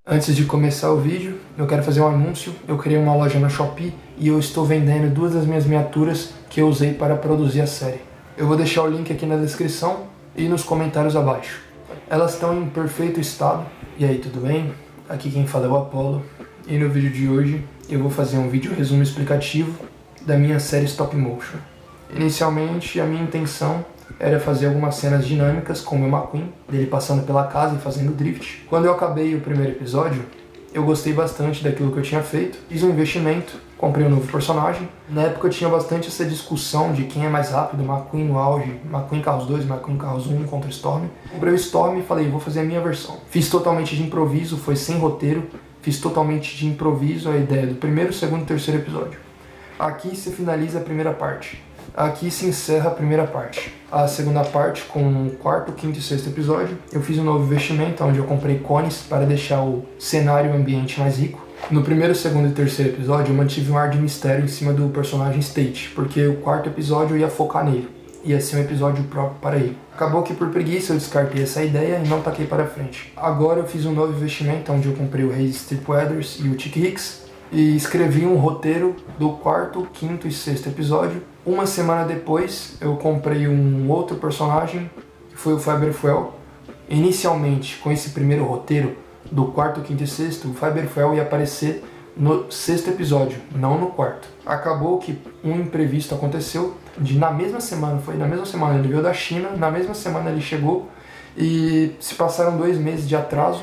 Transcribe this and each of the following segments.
Antes de começar o vídeo, eu quero fazer um anúncio. Eu criei uma loja na Shopee e eu estou vendendo 2 das minhas miniaturas que eu usei para produzir a série. Eu vou deixar o link aqui na descrição e nos comentários abaixo. Elas estão em perfeito estado. E aí, tudo bem? Aqui quem fala é o Apollo. E no vídeo de hoje eu vou fazer um vídeo resumo explicativo da minha série Stop Motion. Inicialmente a minha intenção era fazer algumas cenas dinâmicas com o meu McQueen, dele passando pela casa e fazendo drift. Quando eu acabei o primeiro episódio, eu gostei bastante daquilo que eu tinha feito, fiz um investimento, comprei um novo personagem. Na época tinha bastante essa discussão de quem é mais rápido, McQueen no auge, McQueen Carros 2, McQueen Carros 1 contra Storm. Comprei o Storm e falei, vou fazer a minha versão. Fiz totalmente de improviso, foi sem roteiro, fiz totalmente de improviso a ideia do primeiro, segundo e terceiro episódio. Aqui se finaliza a primeira parte. Aqui se encerra a primeira parte. A segunda parte, com o quarto, quinto e sexto episódio, eu fiz um novo investimento, onde eu comprei cones para deixar o cenário e o ambiente mais rico. No primeiro, segundo e terceiro episódio, eu mantive um ar de mistério em cima do personagem State, porque o quarto episódio eu ia focar nele. Ia ser um episódio próprio para ele. Acabou que por preguiça eu descartei essa ideia e não taquei para frente. Agora eu fiz um novo investimento, onde eu comprei o Hayes Stripweathers e o Chick Hicks, e escrevi um roteiro do quarto, quinto e sexto episódio. Uma semana depois, eu comprei um outro personagem, que foi o Fiber Fuel. Inicialmente, com esse primeiro roteiro do quarto, quinto e sexto, o Fiber Fuel ia aparecer no sexto episódio, não no quarto. Acabou que um imprevisto aconteceu, na mesma semana ele veio da China, na mesma semana ele chegou, e se passaram 2 meses de atraso.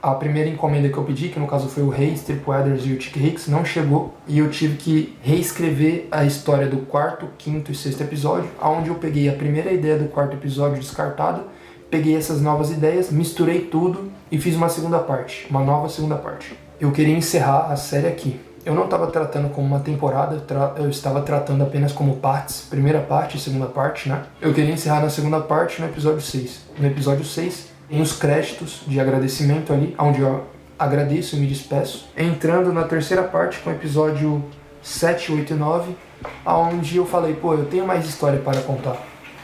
A primeira encomenda que eu pedi, que no caso foi o Hayes Stripweathers e o Chick Hicks, não chegou. E eu tive que reescrever a história do quarto, quinto e sexto episódio, onde eu peguei a primeira ideia do quarto episódio descartada, peguei essas novas ideias, misturei tudo e fiz uma segunda parte, uma nova segunda parte. Eu queria encerrar a série aqui. Eu não estava tratando como uma temporada, eu estava tratando apenas como partes, primeira parte e segunda parte, né? Eu queria encerrar na segunda parte no episódio 6. No episódio 6, tem os créditos de agradecimento ali, onde eu agradeço e me despeço. Entrando na terceira parte, com o episódio 7, 8 e 9, onde eu falei, eu tenho mais história para contar.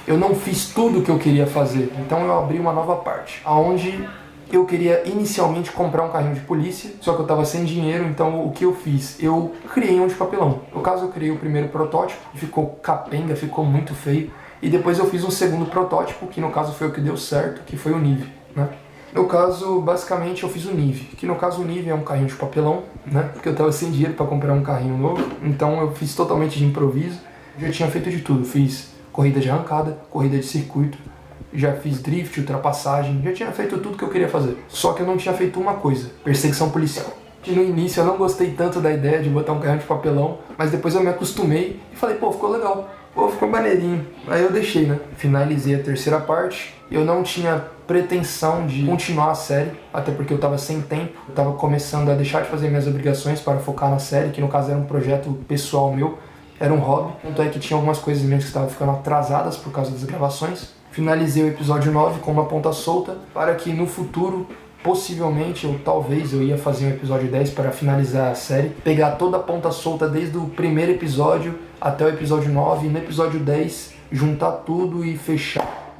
Eu não fiz tudo o que eu queria fazer, então eu abri uma nova parte, onde eu queria inicialmente comprar um carrinho de polícia, só que eu estava sem dinheiro, então o que eu fiz? Eu criei um de papelão. No caso, eu criei o primeiro protótipo, ficou capenga, ficou muito feio, e depois eu fiz um segundo protótipo, que no caso foi o que deu certo, que foi o Nive, né? No caso, basicamente eu fiz o Nive, que no caso o Nive é um carrinho de papelão, né? Porque eu tava sem dinheiro para comprar um carrinho novo, então eu fiz totalmente de improviso. Já tinha feito de tudo, fiz corrida de arrancada, corrida de circuito, já fiz drift, ultrapassagem, já tinha feito tudo que eu queria fazer. Só que eu não tinha feito uma coisa, perseguição policial. Que no início eu não gostei tanto da ideia de botar um carrinho de papelão, mas depois eu me acostumei e falei, ficou legal. Ficou maneirinho. Aí eu deixei, né? Finalizei a terceira parte. Eu não tinha pretensão de continuar a série, até porque eu tava sem tempo. Eu tava começando a deixar de fazer minhas obrigações para focar na série, que no caso era um projeto pessoal meu, era um hobby. Tanto é que tinha algumas coisas minhas que estavam ficando atrasadas por causa das gravações. Finalizei o episódio 9 com uma ponta solta, para que no futuro, possivelmente, ou talvez eu ia fazer um episódio 10 para finalizar a série, pegar toda a ponta solta desde o primeiro episódio até o episódio 9, e no episódio 10 juntar tudo e fechar.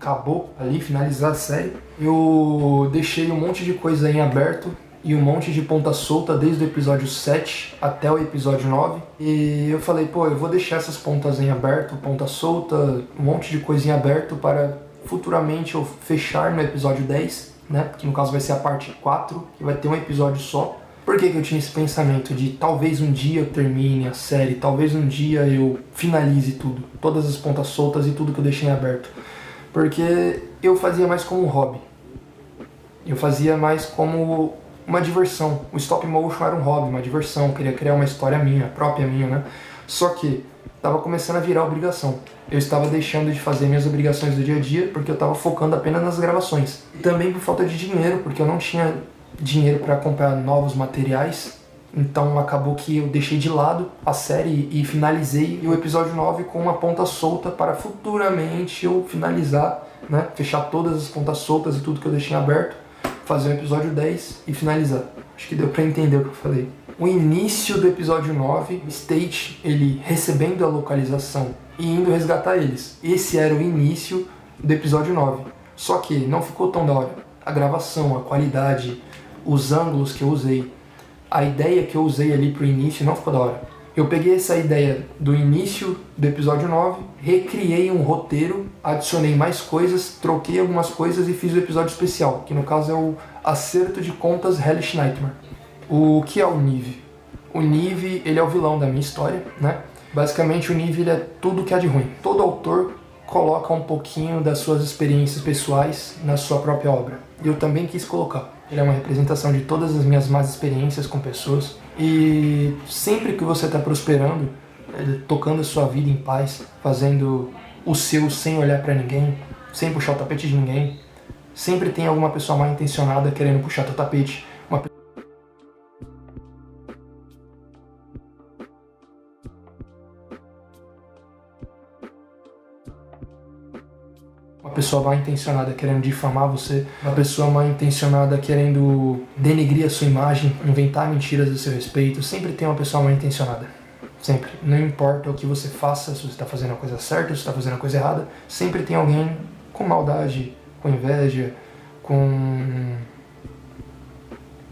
Acabou ali, finalizar a série. Eu deixei um monte de coisa em aberto e um monte de ponta solta desde o episódio 7 até o episódio 9. E eu falei, eu vou deixar essas pontas em aberto, ponta solta, um monte de coisa em aberto para futuramente eu fechar no episódio 10, né? Que no caso vai ser a parte 4, que vai ter um episódio só. Por que eu tinha esse pensamento de talvez um dia eu termine a série, talvez um dia eu finalize tudo, todas as pontas soltas e tudo que eu deixei em aberto? Porque eu fazia mais como um hobby, eu fazia mais como uma diversão. O stop motion era um hobby, uma diversão, eu queria criar uma história minha, própria minha, né? Só que estava começando a virar obrigação. Eu estava deixando de fazer minhas obrigações do dia a dia porque eu estava focando apenas nas gravações. E também por falta de dinheiro, porque eu não tinha dinheiro para comprar novos materiais, então acabou que eu deixei de lado a série e finalizei o episódio 9 com uma ponta solta para futuramente eu finalizar, né, fechar todas as pontas soltas e tudo que eu deixei aberto, fazer o episódio 10 e finalizar. Acho que deu para entender o que eu falei. O início do episódio 9, State, ele recebendo a localização e indo resgatar eles. Esse era o início do episódio 9. Só que não ficou tão da hora. A gravação, a qualidade, os ângulos que eu usei, a ideia que eu usei ali pro início não ficou da hora. Eu peguei essa ideia do início do episódio 9, recriei um roteiro, adicionei mais coisas, troquei algumas coisas e fiz o episódio especial, que no caso é o Acerto de Contas Hellish Nightmare. O que é o Nive? O Nive, ele é o vilão da minha história, né? Basicamente o Nive, ele é tudo que há de ruim. Todo autor coloca um pouquinho das suas experiências pessoais na sua própria obra. Eu também quis colocar. Ele é uma representação de todas as minhas más experiências com pessoas. E sempre que você está prosperando, tocando a sua vida em paz, fazendo o seu sem olhar para ninguém, sem puxar o tapete de ninguém, sempre tem alguma pessoa mal intencionada querendo puxar teu tapete. Uma pessoa mal intencionada querendo difamar você, uma pessoa mal intencionada querendo denegrir a sua imagem, inventar mentiras a seu respeito. Sempre tem uma pessoa mal intencionada. Sempre. Não importa o que você faça, se você está fazendo a coisa certa, se você está fazendo a coisa errada, sempre tem alguém com maldade, com inveja,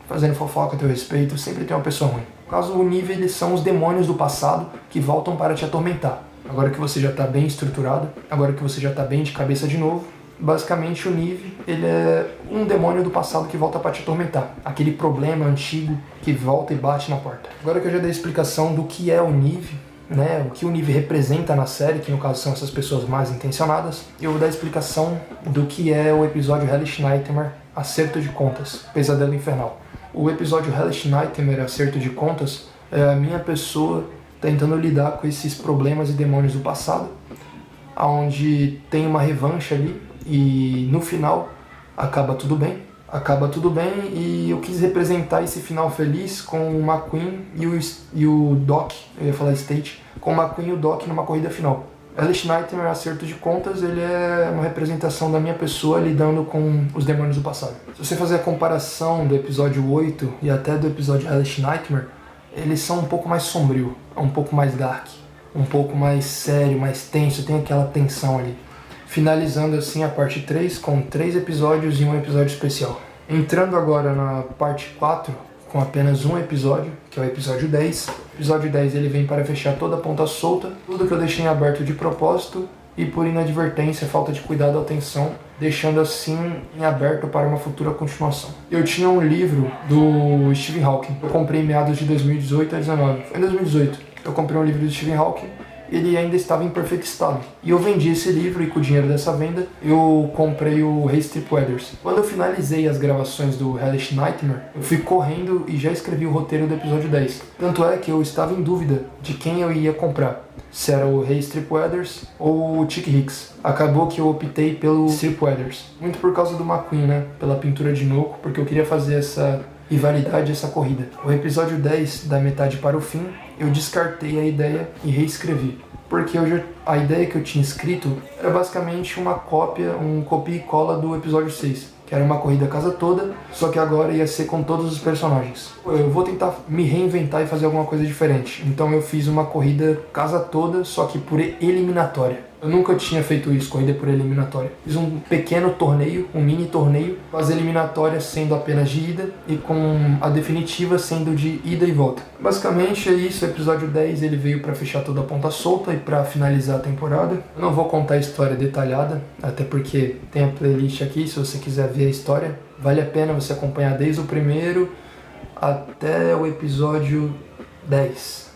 fazendo fofoca a teu respeito. Sempre tem uma pessoa ruim. No caso, o Nive, eles são os demônios do passado que voltam para te atormentar. Agora que você já está bem estruturado, agora que você já está bem de cabeça de novo, basicamente o Nive, ele é um demônio do passado que volta para te atormentar. Aquele problema antigo que volta e bate na porta. Agora que eu já dei a explicação do que é o Nive, né, o que o Nive representa na série, que no caso são essas pessoas mais intencionadas, eu vou dar a explicação do que é o episódio Hellish Nightmare, Acerto de Contas, Pesadelo Infernal. O episódio Hellish Nightmare, Acerto de Contas, é a minha pessoa tentando lidar com esses problemas e demônios do passado, onde tem uma revanche ali e no final acaba tudo bem e eu quis representar esse final feliz com o McQueen e o Doc, eu ia falar State, com o McQueen e o Doc numa corrida final. Hellish Nightmare, Acerto de Contas, ele é uma representação da minha pessoa lidando com os demônios do passado. Se você fazer a comparação do episódio 8 e até do episódio Hellish Nightmare, eles são um pouco mais sombrio, um pouco mais dark, um pouco mais sério, mais tenso, tem aquela tensão ali. Finalizando assim a parte 3 com 3 episódios e um episódio especial. Entrando agora na parte 4 com apenas um episódio, que é o episódio 10. O episódio 10 ele vem para fechar toda a ponta solta, tudo que eu deixei em aberto de propósito e por inadvertência, falta de cuidado ou atenção, deixando assim em aberto para uma futura continuação. Eu tinha um livro do Stephen Hawking, eu comprei em meados de 2018 a 2019. Foi em 2018, eu comprei um livro do Stephen Hawking, ele ainda estava em perfeito estado. E eu vendi esse livro e com o dinheiro dessa venda, eu comprei o Rei Stripweathers. Quando eu finalizei as gravações do Hellish Nightmare, eu fui correndo e já escrevi o roteiro do episódio 10. Tanto é que eu estava em dúvida de quem eu ia comprar. Se era o Rei Stripweathers ou o Chick Hicks. Acabou que eu optei pelo Stripweathers. Muito por causa do McQueen, né? Pela pintura de Noco, porque eu queria fazer essa rivalidade, essa corrida. O episódio 10, da metade para o fim, eu descartei a ideia e reescrevi. Porque a ideia que eu tinha escrito era basicamente uma cópia, um copia e cola do episódio 6. Que era uma corrida a casa toda, só que agora ia ser com todos os personagens. Eu vou tentar me reinventar e fazer alguma coisa diferente. Então eu fiz uma corrida casa toda, só que por eliminatória. Eu nunca tinha feito isso, corrida por eliminatória. Fiz um pequeno torneio, um mini torneio, com as eliminatórias sendo apenas de ida e com a definitiva sendo de ida e volta. Basicamente é isso, o episódio 10 ele veio para fechar toda a ponta solta e para finalizar a temporada. Eu não vou contar a história detalhada, até porque tem a playlist aqui, se você quiser ver a história. Vale a pena você acompanhar desde o primeiro até o episódio 10.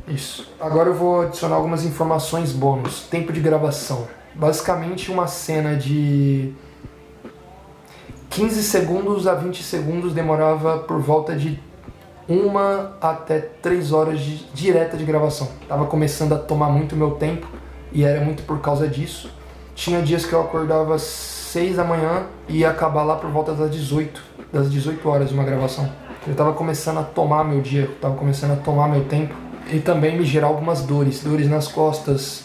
Isso. Agora eu vou adicionar algumas informações bônus. Tempo de gravação. Basicamente uma cena de 15 segundos a 20 segundos demorava por volta de 1 até 3 horas direta de gravação. Tava começando a tomar muito meu tempo e era muito por causa disso. Tinha dias que eu acordava às 6 da manhã e ia acabar lá por volta das 18 horas de uma gravação. Eu tava começando a tomar meu dia, tava começando a tomar meu tempo. e também me gerar algumas dores nas costas,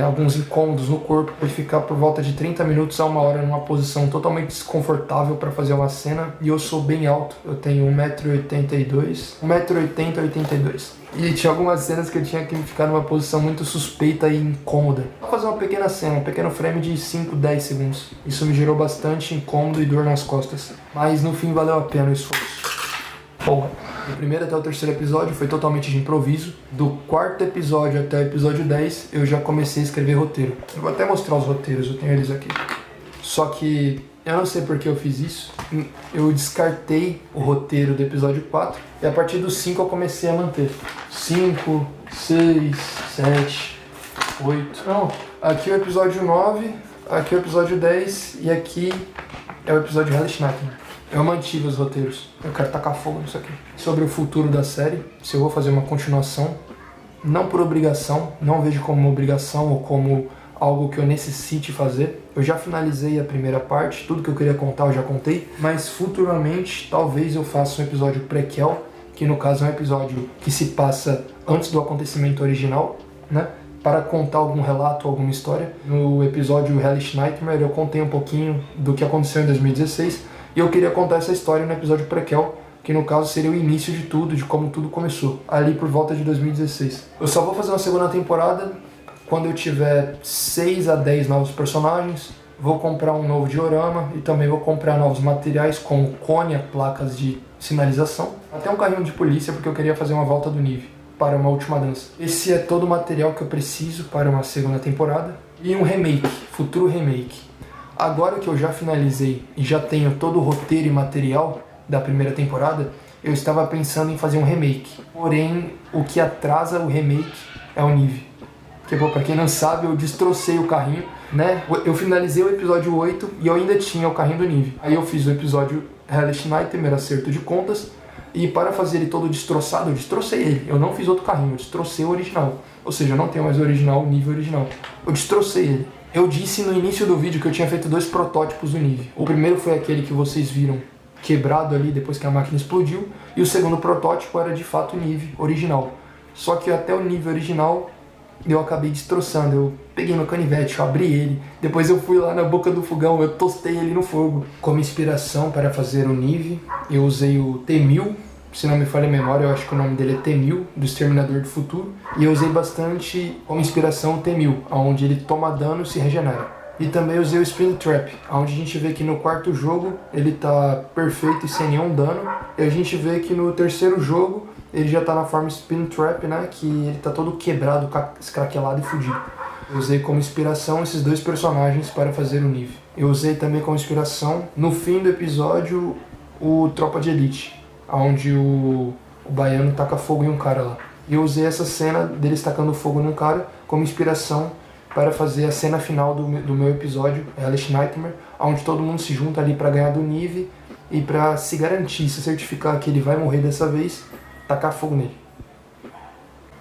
alguns incômodos no corpo, por ficar por volta de 30 minutos a 1 hora numa posição totalmente desconfortável para fazer uma cena. E eu sou bem alto, eu tenho 1,82 m, 1,80 m, 82. E tinha algumas cenas que eu tinha que ficar numa posição muito suspeita e incômoda. Vou fazer uma pequena cena, um pequeno frame de 5, 10 segundos. Isso me gerou bastante incômodo e dor nas costas, mas no fim valeu a pena o esforço. Porra. Do primeiro até o terceiro episódio foi totalmente de improviso. Do quarto episódio até o episódio 10, eu já comecei a escrever roteiro. Eu vou até mostrar os roteiros, eu tenho eles aqui. Só que eu não sei por que eu fiz isso. Eu descartei o roteiro do episódio 4 e a partir do 5 eu comecei a manter. 5, 6, 7, 8... Não, aqui é o episódio 9, aqui é o episódio 10 e aqui é o episódio Hellish Nightmare. Eu mantive os roteiros. Eu quero tacar fogo nisso aqui. Sobre o futuro da série, se eu vou fazer uma continuação, não por obrigação, não vejo como uma obrigação ou como algo que eu necessite fazer. Eu já finalizei a primeira parte, tudo que eu queria contar eu já contei, mas futuramente talvez eu faça um episódio prequel, que no caso é um episódio que se passa antes do acontecimento original, né? Para contar algum relato, alguma história. No episódio Hellish Nightmare eu contei um pouquinho do que aconteceu em 2016, e eu queria contar essa história no episódio prequel, que no caso seria o início de tudo, de como tudo começou, ali por volta de 2016. Eu só vou fazer uma segunda temporada quando eu tiver 6 a 10 novos personagens, vou comprar um novo diorama e também vou comprar novos materiais como Konya, placas de sinalização, até um carrinho de polícia porque eu queria fazer uma volta do Nive para uma última dança. Esse é todo o material que eu preciso para uma segunda temporada e um remake, futuro remake. Agora que eu já finalizei e já tenho todo o roteiro e material da primeira temporada, eu estava pensando em fazer um remake. Porém, o que atrasa o remake é o Nive. Porque, pra quem não sabe, eu destrocei o carrinho, né? Eu finalizei o episódio 8 e eu ainda tinha o carrinho do Nive. Aí eu fiz o episódio Hellish Nightmare, acerto de contas, e para fazer ele todo destroçado, eu destrocei ele. Eu não fiz outro carrinho, eu destrocei o original. Ou seja, eu não tenho mais o original, o Nive original. Eu destrocei ele. Eu disse no início do vídeo que eu tinha feito 2 protótipos do Nive. O primeiro foi aquele que vocês viram quebrado ali depois que a máquina explodiu, e o segundo protótipo era de fato o Nive original. Só que até o Nive original eu acabei destroçando. Eu peguei meu canivete, eu abri ele, depois eu fui lá na boca do fogão, eu tostei ele no fogo. Como inspiração para fazer o Nive, eu usei o T-1000, se não me falha a memória, eu acho que o nome dele é T-1000, do Exterminador do Futuro. E eu usei bastante como inspiração o T-1000, onde ele toma dano e se regenera. E também usei o Springtrap, onde a gente vê que no quarto jogo ele tá perfeito e sem nenhum dano. E a gente vê que no terceiro jogo ele já tá na forma Springtrap, né? Que ele tá todo quebrado, escraquelado e fudido. Eu usei como inspiração esses 2 personagens para fazer o Nive. Eu usei também como inspiração, no fim do episódio, o Tropa de Elite, onde o baiano taca fogo em um cara lá. E eu usei essa cena deles tacando fogo num cara como inspiração para fazer a cena final do meu episódio, Hellish Nightmare, onde todo mundo se junta ali para ganhar do Nive e para se garantir, se certificar que ele vai morrer dessa vez, tacar fogo nele.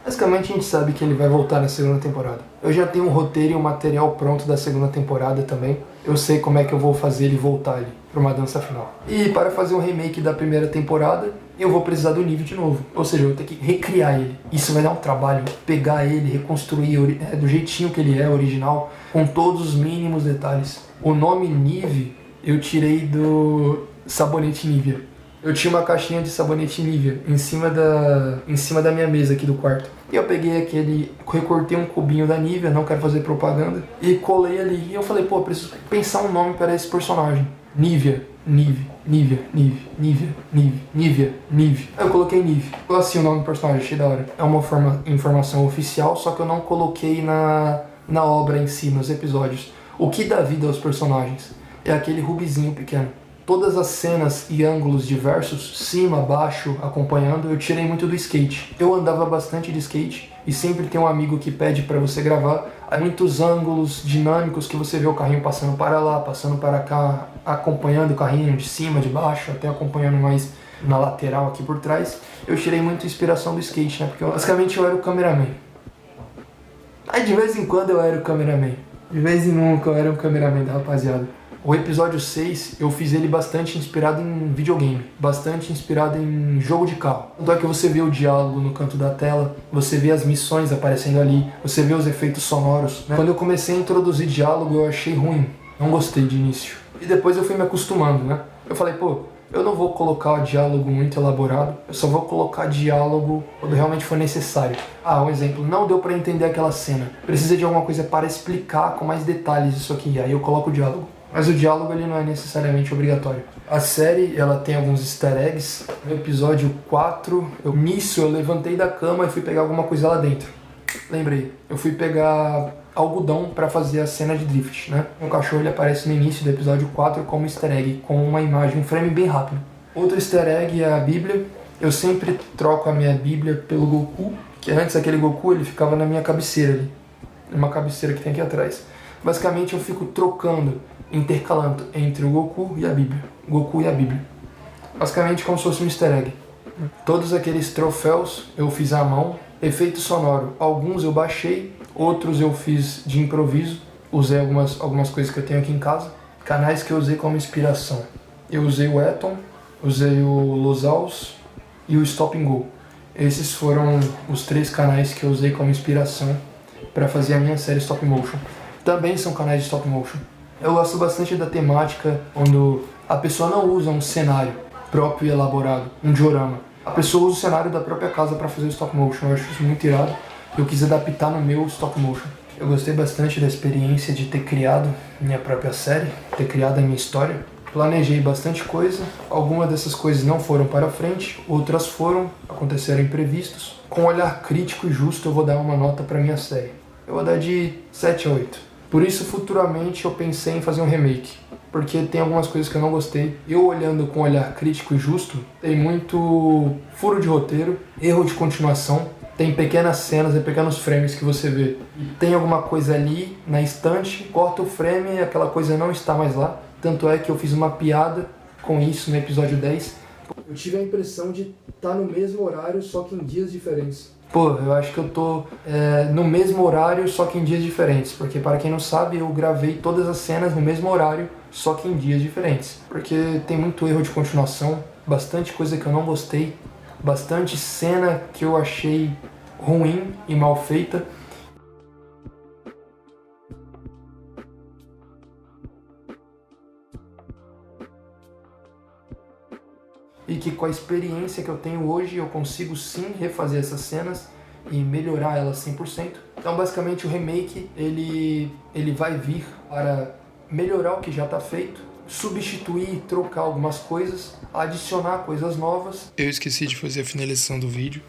Basicamente a gente sabe que ele vai voltar na segunda temporada. Eu já tenho um roteiro e um material pronto da segunda temporada também. Eu sei como é que eu vou fazer ele voltar ali para uma dança final. E para fazer um remake da primeira temporada, eu vou precisar do Nive de novo. Ou seja, eu vou ter que recriar ele. Isso vai dar um trabalho, pegar ele, reconstruir do jeitinho que ele é, original, com todos os mínimos detalhes. O nome Nive eu tirei do sabonete Nivea. Eu tinha uma caixinha de sabonete Nivea em cima da minha mesa aqui do quarto. E eu peguei recortei um cubinho da Nivea, não quero fazer propaganda, e colei ali. E eu falei, pô, preciso pensar um nome para esse personagem. Nivea, Nive, Nivea, Nive, Nivea, Nive, Nivea, Nive. Aí eu coloquei Nive. Ficou assim o nome do personagem, achei da hora. É uma informação oficial, só que eu não coloquei na obra em si, nos episódios. O que dá vida aos personagens é aquele rubizinho pequeno. Todas as cenas e ângulos diversos, cima, baixo, acompanhando, eu tirei muito do skate. Eu andava bastante de skate e sempre tem um amigo que pede pra você gravar. Há muitos ângulos dinâmicos que você vê o carrinho passando para lá, passando para cá, acompanhando o carrinho de cima, de baixo, até acompanhando mais na lateral aqui por trás. Eu tirei muita inspiração do skate, né? Porque basicamente eu era o cameraman. Aí de vez em quando eu era o cameraman. De vez em nunca eu era um cameraman da rapaziada. O episódio 6, eu fiz ele bastante inspirado em videogame, bastante inspirado em jogo de carro. Tanto é que você vê o diálogo no canto da tela, você vê as missões aparecendo ali, você vê os efeitos sonoros, né? Quando eu comecei a introduzir diálogo, eu achei ruim, não gostei de início. E depois eu fui me acostumando, né? Eu falei, pô, eu não vou colocar diálogo muito elaborado, eu só vou colocar diálogo quando realmente for necessário. Um exemplo, não deu pra entender aquela cena, precisa de alguma coisa para explicar com mais detalhes isso aqui, aí eu coloco o diálogo. Mas o diálogo ele não é necessariamente obrigatório. A série ela tem alguns easter eggs. No episódio 4, nisso eu levantei da cama e fui pegar alguma coisa lá dentro. Lembrei, eu fui pegar algodão para fazer a cena de drift, né? O cachorro ele aparece no início do episódio 4 como easter egg, com uma imagem, um frame bem rápido. Outro easter egg é a Bíblia. Eu sempre troco a minha Bíblia pelo Goku, que antes aquele Goku ele ficava na minha cabeceira ali, uma cabeceira que tem aqui atrás. Basicamente eu fico trocando, intercalando entre o Goku e a Bíblia. Goku e a Bíblia. Basicamente como se fosse um easter egg. Todos aqueles troféus eu fiz à mão. Efeito sonoro, alguns eu baixei, outros eu fiz de improviso. Usei algumas coisas que eu tenho aqui em casa. Canais que eu usei como inspiração. Eu usei o Eton, usei o Losaus e o Stop and Go. Esses foram os 3 canais que eu usei como inspiração para fazer a minha série Stop Motion. Também são canais de Stop Motion. Eu gosto bastante da temática quando a pessoa não usa um cenário próprio e elaborado, um diorama. A pessoa usa o cenário da própria casa para fazer o stop motion. Eu acho isso muito irado. Eu quis adaptar no meu stop motion. Eu gostei bastante da experiência de ter criado minha própria série, ter criado a minha história. Planejei bastante coisa. Algumas dessas coisas não foram para frente, outras foram, aconteceram imprevistos. Com um olhar crítico e justo eu vou dar uma nota para minha série. Eu vou dar de 7 a 8. Por isso, futuramente, eu pensei em fazer um remake, porque tem algumas coisas que eu não gostei. Eu, olhando com um olhar crítico e justo, tem muito furo de roteiro, erro de continuação, tem pequenas cenas e pequenos frames que você vê. Tem alguma coisa ali na estante, corta o frame e aquela coisa não está mais lá. Tanto é que eu fiz uma piada com isso no episódio 10. Eu tive a impressão de estar no mesmo horário, só que em dias diferentes. Pô, eu acho que eu tô no mesmo horário, só que em dias diferentes. Porque, para quem não sabe, eu gravei todas as cenas no mesmo horário, só que em dias diferentes. Porque tem muito erro de continuação, bastante coisa que eu não gostei, bastante cena que eu achei ruim e mal feita. E que com a experiência que eu tenho hoje, eu consigo sim refazer essas cenas e melhorar elas 100%. Então, basicamente, o remake, ele vai vir para melhorar o que já está feito, substituir, trocar algumas coisas, adicionar coisas novas. Eu esqueci de fazer a finalização do vídeo.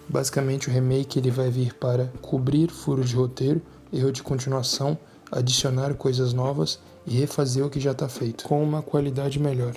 Basicamente, o remake ele vai vir para cobrir furos de roteiro, erro de continuação, adicionar coisas novas e refazer o que já está feito, com uma qualidade melhor.